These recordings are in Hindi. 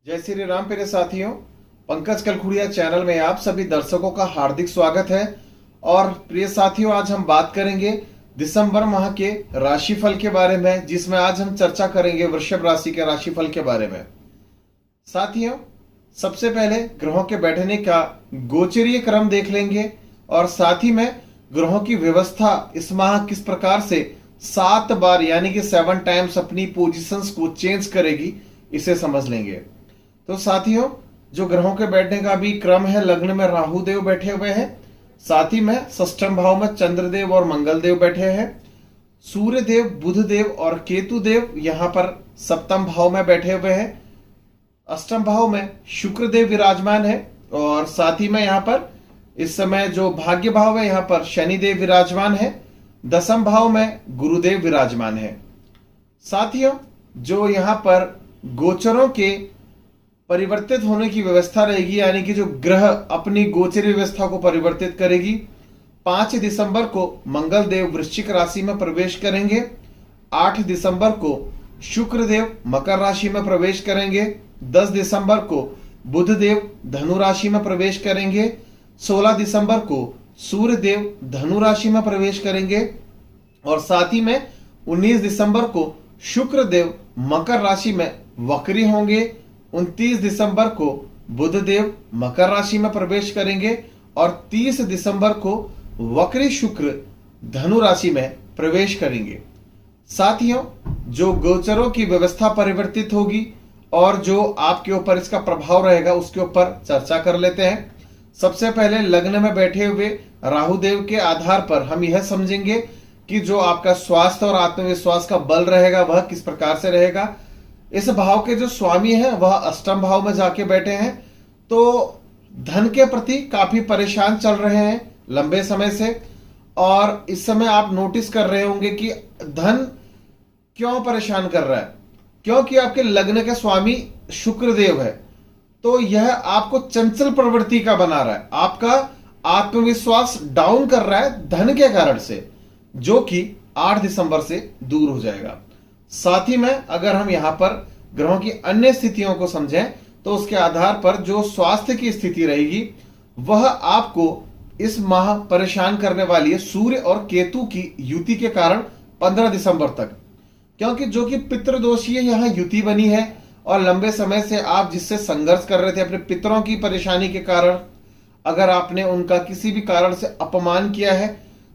जय श्री राम प्रिय साथियों, पंकज कलखुड़िया चैनल में आप सभी दर्शकों का हार्दिक स्वागत है। और प्रिय साथियों, आज हम बात करेंगे दिसंबर माह के राशिफल के बारे में, जिसमें आज हम चर्चा करेंगे वृषभ राशि के राशिफल के बारे में। साथियों, सबसे पहले ग्रहों के बैठने का गोचरीय क्रम देख लेंगे और साथ ही में ग्रहों की व्यवस्था इस माह किस प्रकार से 7 बार यानी कि 7 टाइम्स अपनी पोजीशंस को चेंज करेगी, इसे समझ लेंगे। तो साथियों, जो ग्रहों के बैठने का भी क्रम है, लग्न में राहु देव बैठे हुए हैं, साथ ही में षष्ठम भाव में चंद्रदेव और मंगल देव बैठे हैं, सूर्य देव, बुध देव और केतु देव यहां पर सप्तम भाव में बैठे हुए हैं, अष्टम भाव में शुक्र देव विराजमान है और साथ ही में यहां पर इस समय जो भाग्य भाव है यहां पर शनि देव विराजमान है, दसम भाव में गुरुदेव विराजमान है। साथियों, जो यहां पर गोचरों के परिवर्तित होने की व्यवस्था रहेगी, यानी कि जो ग्रह अपनी गोचरी व्यवस्था को परिवर्तित करेगी, 5 दिसंबर को मंगल देव वृश्चिक राशि में प्रवेश करेंगे, 8 दिसंबर को शुक्र देव मकर राशि में प्रवेश करेंगे, 10 दिसंबर को बुध देव धनु राशि में प्रवेश करेंगे, 16 दिसंबर को सूर्य देव धनु राशि में प्रवेश करेंगे और साथ ही में 19 दिसंबर को शुक्र देव मकर राशि में वक्री होंगे, 29 दिसंबर को बुध देव मकर राशि में प्रवेश करेंगे और 30 दिसंबर को वक्री शुक्र धनु राशि में प्रवेश करेंगे। साथियों, जो गोचरों की व्यवस्था परिवर्तित होगी और जो आपके ऊपर इसका प्रभाव रहेगा उसके ऊपर चर्चा कर लेते हैं। सबसे पहले लग्न में बैठे हुए राहु देव के आधार पर हम यह समझेंगे कि जो आपका स्वास्थ्य और आत्मविश्वास का बल रहेगा वह किस प्रकार से रहेगा। इस भाव के जो स्वामी हैं वह अष्टम भाव में जाके बैठे हैं, तो धन के प्रति काफी परेशान चल रहे हैं लंबे समय से और इस समय आप नोटिस कर रहे होंगे कि धन क्यों परेशान कर रहा है, क्योंकि आपके लग्न के स्वामी शुक्र देव है, तो यह आपको चंचल प्रवृत्ति का बना रहा है, आपका आत्मविश्वास डाउन कर रहा है धन के कारण से, जो कि 8 दिसंबर से दूर हो जाएगा। साथ ही में अगर हम यहां पर ग्रहों की अन्य स्थितियों को समझें तो उसके आधार पर जो स्वास्थ्य की स्थिति रहेगी वह आपको इस माह परेशान करने वाली है सूर्य और केतु की युति के कारण 15 दिसंबर तक, क्योंकि जो कि पितृदोषीय यहां युति बनी है और लंबे समय से आप जिससे संघर्ष कर रहे थे अपने पितरों की परेशानी के कारण, अगर आपने उनका किसी भी कारण से अपमान किया है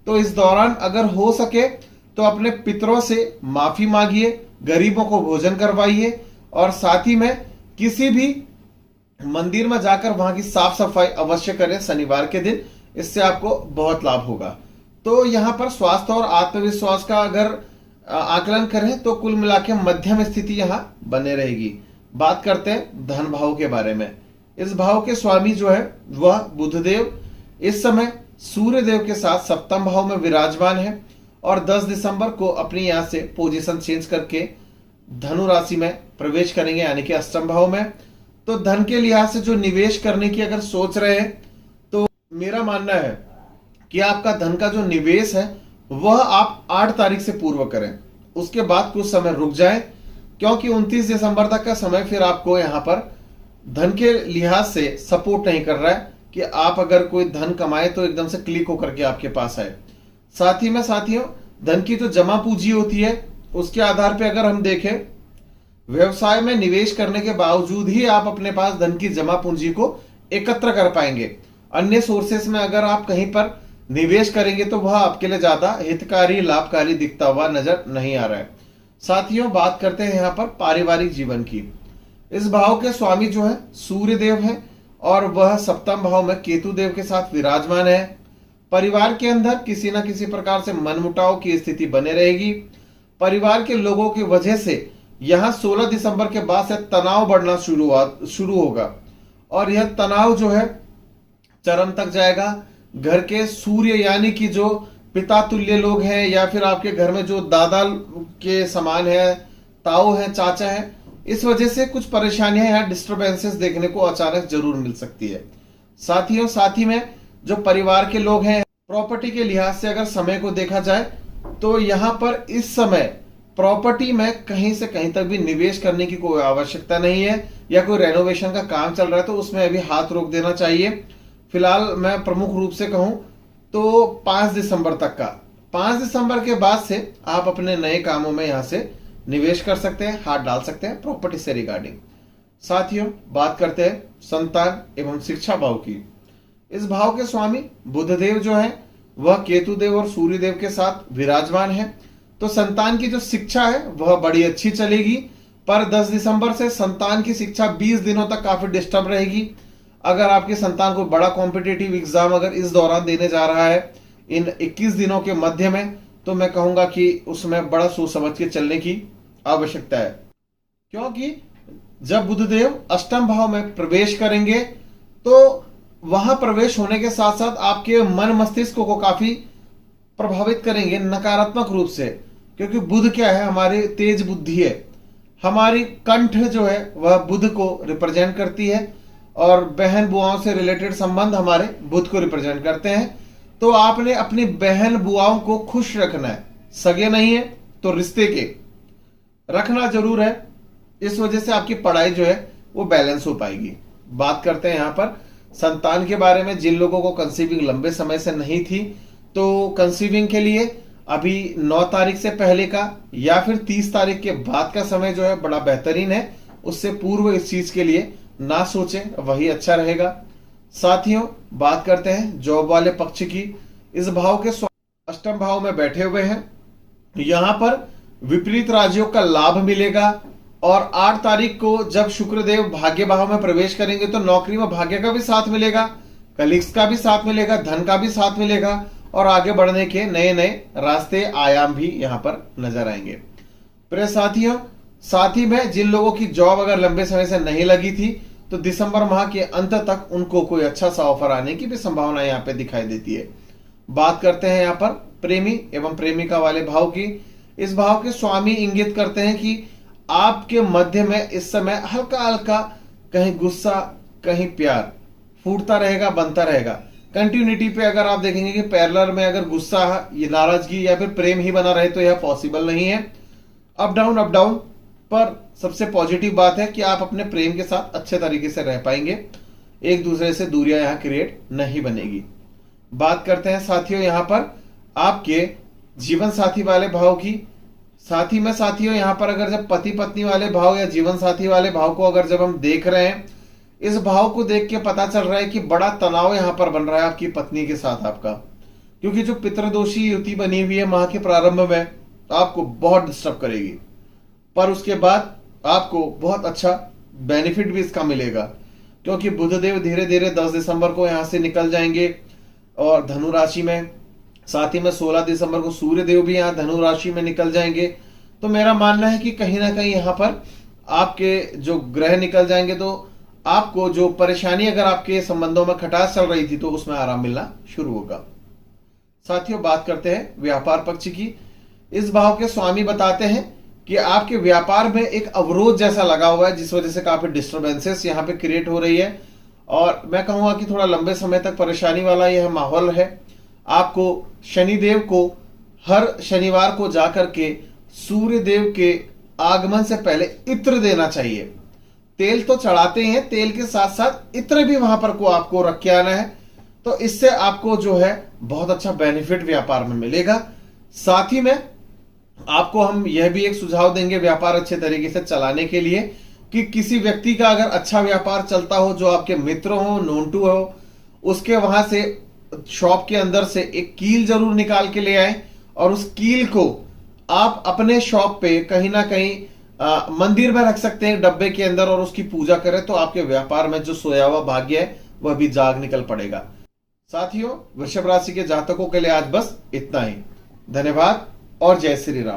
तो इस दौरान अगर हो सके तो अपने पितरों से माफी मांगिए, गरीबों को भोजन करवाइए और साथ ही में किसी भी मंदिर में जाकर वहां की साफ सफाई अवश्य करें शनिवार के दिन, इससे आपको बहुत लाभ होगा। तो यहां पर स्वास्थ्य और आत्मविश्वास का अगर आकलन करें तो कुल मिलाकर मध्यम स्थिति यहां बने रहेगी। बात करते हैं धन भाव के बारे में। इस भाव के स्वामी जो है वह बुधदेव इस समय सूर्य देव के साथ सप्तम भाव में विराजमान है और 10 दिसंबर को अपनी यहां से पोजीशन चेंज करके धनु राशि में प्रवेश करेंगे, यानी कि अष्टम भाव में। तो धन के लिहाज से जो निवेश करने की अगर सोच रहे हैं तो मेरा मानना है कि आपका धन का जो निवेश है वह आप 8 तारीख से पूर्व करें, उसके बाद कुछ समय रुक जाए, क्योंकि 29 दिसंबर तक का समय फिर आपको यहां पर धन के लिहाज से सपोर्ट नहीं कर रहा है कि आप अगर कोई धन कमाए तो एकदम से क्लिक होकर के आपके पास आए। साथ ही में साथियों, धन की जो जमा पूंजी होती है उसके आधार पर अगर हम देखें, व्यवसाय में निवेश करने के बावजूद ही आप अपने पास धन की जमा पूंजी को एकत्र कर पाएंगे। अन्य सोर्सेस में अगर आप कहीं पर निवेश करेंगे तो वह आपके लिए ज्यादा हितकारी लाभकारी दिखता हुआ नजर नहीं आ रहा है। साथियों, बात करते हैं यहां पर पारिवारिक जीवन की। इस भाव के स्वामी जो है सूर्य देव है और वह सप्तम भाव में केतु देव के साथ विराजमान है। परिवार के अंदर किसी न किसी प्रकार से मनमुटाव की स्थिति बने रहेगी। परिवार के लोगों की वजह से यहां 16 दिसंबर के बाद से तनाव बढ़ना शुरू होगा और यह तनाव जो है चरम तक जाएगा। घर के सूर्य यानी कि जो पिता तुल्य लोग हैं या फिर आपके घर में जो दादा के समान है, ताऊ है, चाचा है, इस वजह से कुछ परेशानियां या डिस्टरबेंसेस देखने को अचानक जरूर मिल सकती है। साथियों, साथ ही में जो परिवार के लोग हैं, प्रॉपर्टी के लिहाज से अगर समय को देखा जाए तो यहां पर इस समय प्रॉपर्टी में कहीं से कहीं तक भी निवेश करने की कोई आवश्यकता नहीं है, या कोई रेनोवेशन का काम चल रहा है तो उसमें अभी हाथ रोक देना चाहिए। फिलहाल मैं प्रमुख रूप से कहूं तो 5 दिसंबर तक का, 5 दिसंबर के बाद से आप अपने नए कामों में यहां से निवेश कर सकते हैं, हाथ डाल सकते हैं प्रॉपर्टी से रिगार्डिंग। साथियों, बात करते हैं संतान एवं शिक्षा भाव की। इस भाव के स्वामी बुधदेव जो है वह केतुदेव और सूर्यदेव के साथ विराजमान है, तो संतान की जो शिक्षा है वह बड़ी अच्छी चलेगी। पर 10 दिसंबर से संतान की शिक्षा 20 दिनों तक काफी डिस्टर्ब रहेगी। अगर आपके संतान को बड़ा कॉम्पिटिटिव एग्जाम अगर इस दौरान देने जा रहा है इन 21 दिनों के मध्य में, तो मैं कहूंगा कि उसमें बड़ा सोच समझ के चलने की आवश्यकता है, क्योंकि जब बुधदेव अष्टम भाव में प्रवेश करेंगे तो वहां प्रवेश होने के साथ साथ आपके मन मस्तिष्क को काफी प्रभावित करेंगे नकारात्मक रूप से, क्योंकि बुध क्या है, हमारी तेज बुद्धि है, हमारी कंठ जो है वह बुध को रिप्रेजेंट करती है, और बहन बुआओं से रिलेटेड संबंध हमारे बुध को रिप्रेजेंट करते हैं। तो आपने अपनी बहन बुआओं को खुश रखना है, सगे नहीं है तो रिश्ते के रखना जरूर है। इस वजह से आपकी पढ़ाई जो है वो बैलेंस हो पाएगी। बात करते हैं यहां पर संतान के बारे में। जिन लोगों को कंसीविंग लंबे समय से नहीं थी, तो कंसीविंग के लिए अभी 9 तारीख से पहले का या फिर 30 तारीख के बाद का समय जो है बड़ा बेहतरीन है। उससे पूर्व इस चीज के लिए ना सोचें, वही अच्छा रहेगा। साथियों, बात करते हैं जॉब वाले पक्ष की। इस भाव के अष्टम भाव में बैठे हुए हैं, यहां पर विपरीत राजयोग का लाभ मिलेगा। और 8 तारीख को जब शुक्रदेव भाग्य भाव में प्रवेश करेंगे तो नौकरी में भाग्य का भी साथ मिलेगा, कलीग्स का भी साथ मिलेगा, धन का भी साथ मिलेगा, और आगे बढ़ने के नए नए रास्ते आयाम भी यहां पर नजर आएंगे। प्रिय साथियों, साथ ही में जिन लोगों की जॉब अगर लंबे समय से नहीं लगी थी, तो दिसंबर माह के अंत तक उनको कोई अच्छा सा ऑफर आने की भी संभावना यहाँ पे दिखाई देती है। बात करते हैं यहाँ पर प्रेमी एवं प्रेमिका वाले भाव की। इस भाव के स्वामी इंगित करते हैं कि आपके मध्य में इस समय हल्का हल्का कहीं गुस्सा कहीं प्यार फूटता रहेगा, बनता रहेगा। कंटिन्यूटी पे अगर आप देखेंगे कि पैरेलल में अगर गुस्सा, ये नाराजगी या फिर प्रेम ही बना रहे तो यह पॉसिबल नहीं है। अप डाउन पर सबसे पॉजिटिव बात है कि आप अपने प्रेम के साथ अच्छे तरीके से रह पाएंगे, एक दूसरे से दूरियां यहां क्रिएट नहीं बनेगी। बात करते हैं साथियों यहां पर आपके जीवन साथी वाले भाव की। साथ ही में साथियों यहां पर अगर जब पति पत्नी वाले भाव या जीवन साथी वाले भाव को अगर जब हम देख रहे हैं, इस भाव को देख के पता चल रहा है कि बड़ा तनाव यहां पर बन रहा है आपकी पत्नी के साथ आपका, क्योंकि जो पितृदोषी युति बनी हुई है माह के प्रारंभ में आपको बहुत डिस्टर्ब करेगी, पर उसके बाद आपको बहुत अच्छा बेनिफिट भी इसका मिलेगा, क्योंकि बुधदेव धीरे धीरे 10 दिसंबर को यहां से निकल जाएंगे और धनु राशि में। साथ ही में 16 दिसंबर को सूर्य देव भी यहां धनु राशि में निकल जाएंगे। तो मेरा मानना है कि कहीं ना कहीं यहां पर आपके जो ग्रह निकल जाएंगे तो आपको जो परेशानी अगर आपके संबंधों में खटास चल रही थी तो उसमें आराम मिलना शुरू होगा। साथियों, बात करते हैं व्यापार पक्ष की। इस भाव के स्वामी बताते हैं कि आपके व्यापार में एक अवरोध जैसा लगा हुआ है, जिस वजह से काफी डिस्टर्बेंसेस यहाँ पे क्रिएट हो रही है, और मैं कहूंगा कि थोड़ा लंबे समय तक परेशानी वाला यह माहौल है। आपको शनिदेव को हर शनिवार को जाकर के सूर्य देव के आगमन से पहले इत्र देना चाहिए। तेल तो चढ़ाते हैं, तेल के साथ साथ इत्र भी वहां पर को आपको रख के आना है, तो इससे आपको जो है बहुत अच्छा बेनिफिट व्यापार में मिलेगा। साथ ही में आपको हम यह भी एक सुझाव देंगे व्यापार अच्छे तरीके से चलाने के लिए, कि किसी व्यक्ति का अगर अच्छा व्यापार चलता हो, जो आपके मित्र हो, नोन टू हो, उसके वहां से शॉप के अंदर से एक कील जरूर निकाल के ले आए, और उस कील को आप अपने शॉप पे कहीं ना कहीं मंदिर में रख सकते हैं डब्बे के अंदर, और उसकी पूजा करें तो आपके व्यापार में जो सोया हुआ भाग्य है वह भी जाग निकल पड़ेगा। साथियों, वृषभ राशि के जातकों के लिए आज बस इतना ही। धन्यवाद और जय श्री राम।